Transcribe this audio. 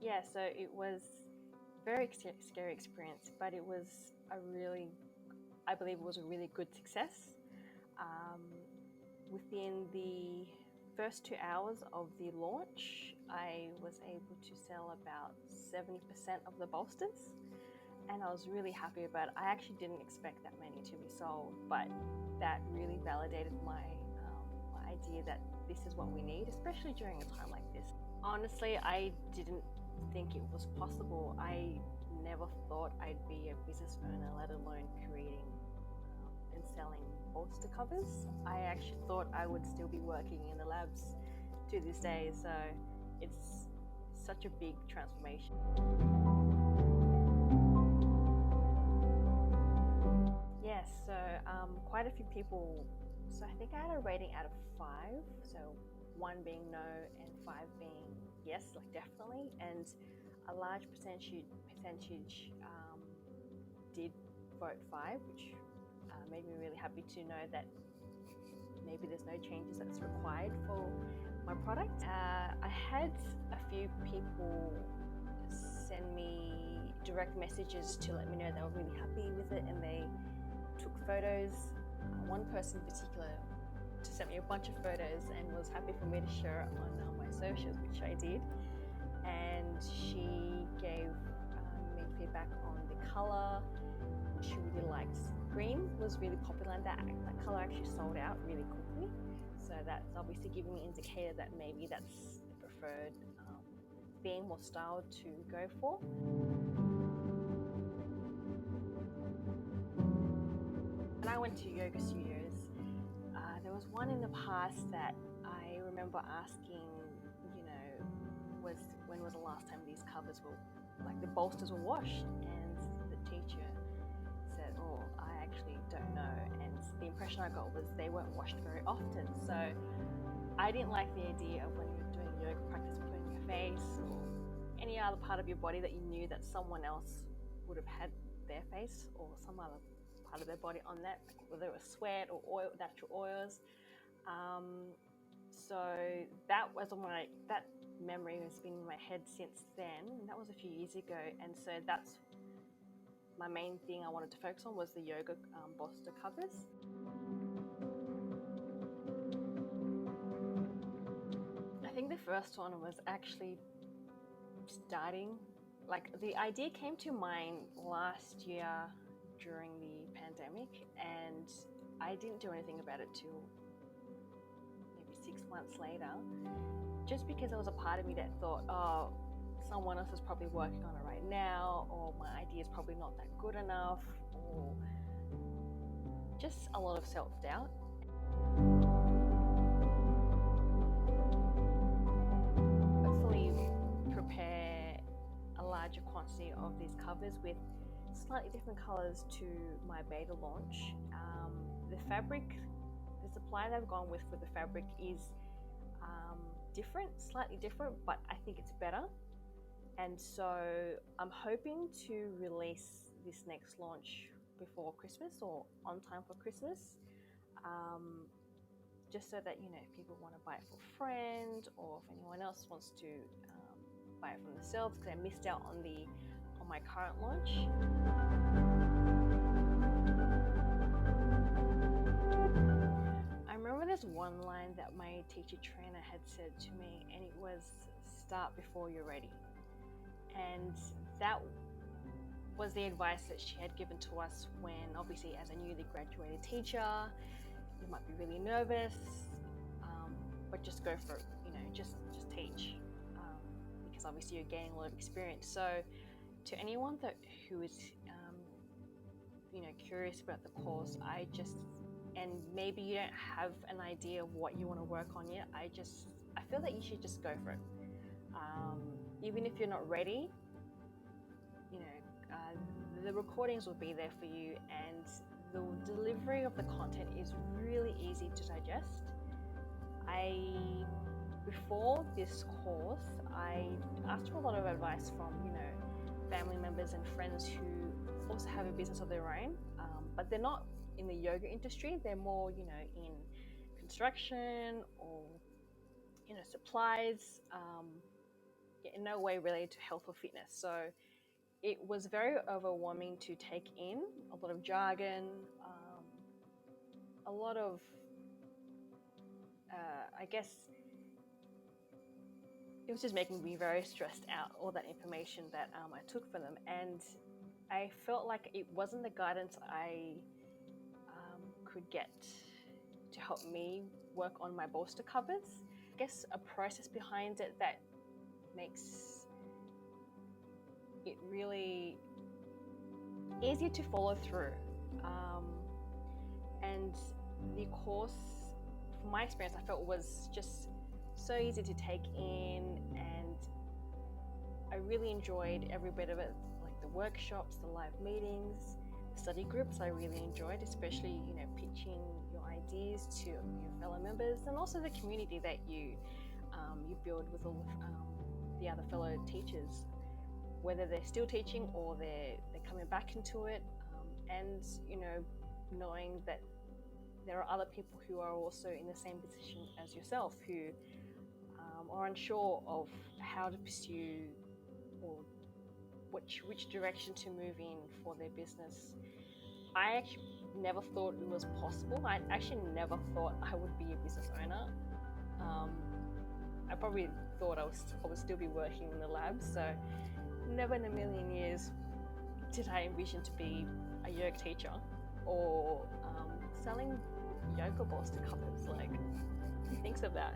Yeah, so it was very scary experience, but it was I believe it was a really good success. Um, Within the first 2 hours of the launch, I was able to sell about 70% of the bolsters, and I was really happy about it. I actually didn't expect that many to be sold, but that really validated my idea that this is what we need, especially during a time like this. Honestly, I didn't think it was possible. I never thought I'd be a business owner, let alone creating and selling bolster covers. I actually thought I would still be working in the labs to this day, so it's such a big transformation. Yes, so quite a few people. So I think I had a rating out of 5. So 1 being no and 5 being yes, like definitely. And a large percentage did vote 5, which made me really happy to know that maybe there's no changes that's required for my product. I had a few people send me direct messages to let me know they were really happy with it, and they took photos. One person in particular sent me a bunch of photos and was happy for me to share it on my socials, which I did. And she gave me feedback on the colour. She really liked green, was really popular, and that colour actually sold out really quickly. So that's obviously giving me an indicator that maybe that's the preferred theme or style to go for. When I went to yoga studios, there was one in the past that I remember asking, when was the last time these covers were, like the bolsters were washed? And the teacher said, oh, I actually don't know. And the impression I got was they weren't washed very often. So I didn't like the idea of when you're doing yoga practice, putting your face or any other part of your body that you knew that someone else would have had their face or some other part of their body on that, whether it was sweat or oil, natural oils. So that was that memory has been in my head since then, and that was a few years ago. And so that's my main thing I wanted to focus on was the yoga bolster covers. I think the first one was actually starting, like the idea came to mind last year during the pandemic, and I didn't do anything about it till maybe 6 months later, just because there was a part of me that thought, oh, someone else is probably working on it right now, or my idea is probably not that good enough, or just a lot of self-doubt. Hopefully prepare a larger quantity of these covers with slightly different colors to my beta launch. The fabric, the supply that I've gone with for the fabric is slightly different, but I think it's better. And so I'm hoping to release this next launch before Christmas or on time for Christmas, just so that, if people want to buy it for a friend, or if anyone else wants to buy it from themselves because they missed out on my current launch. I remember there's one line that my teacher trainer had said to me, and it was, start before you're ready. And that was the advice that she had given to us when, obviously, as a newly graduated teacher, you might be really nervous, but just go for it, just teach, because obviously you're gaining a lot of experience. So to anyone who is curious about the course, and maybe you don't have an idea of what you want to work on yet, I feel that you should just go for it. Even if you're not ready, the recordings will be there for you, and the delivery of the content is really easy to digest. Before this course, I asked for a lot of advice from, family members and friends who also have a business of their own, but they're not in the yoga industry. They're more, in construction or, supplies. in no way related to health or fitness. So it was very overwhelming to take in a lot of jargon, a lot of, I guess, it was just making me very stressed out, all that information that I took from them. And I felt like it wasn't the guidance I could get to help me work on my bolster covers. I guess a process behind it that makes it really easy to follow through. And the course, from my experience, I felt was just so easy to take in, and I really enjoyed every bit of it, like the workshops, the live meetings, the study groups. I really enjoyed, especially pitching your ideas to your fellow members, and also the community that you build with all of the other fellow teachers, whether they're still teaching or they're coming back into it, and knowing that there are other people who are also in the same position as yourself, who are unsure of how to pursue or which direction to move in for their business. I actually never thought it was possible. I actually never thought I would be a business owner. I probably thought I would still be working in the lab, so never in a million years did I envision to be a yoga teacher or selling yoga bolster covers. Like, who thinks of that?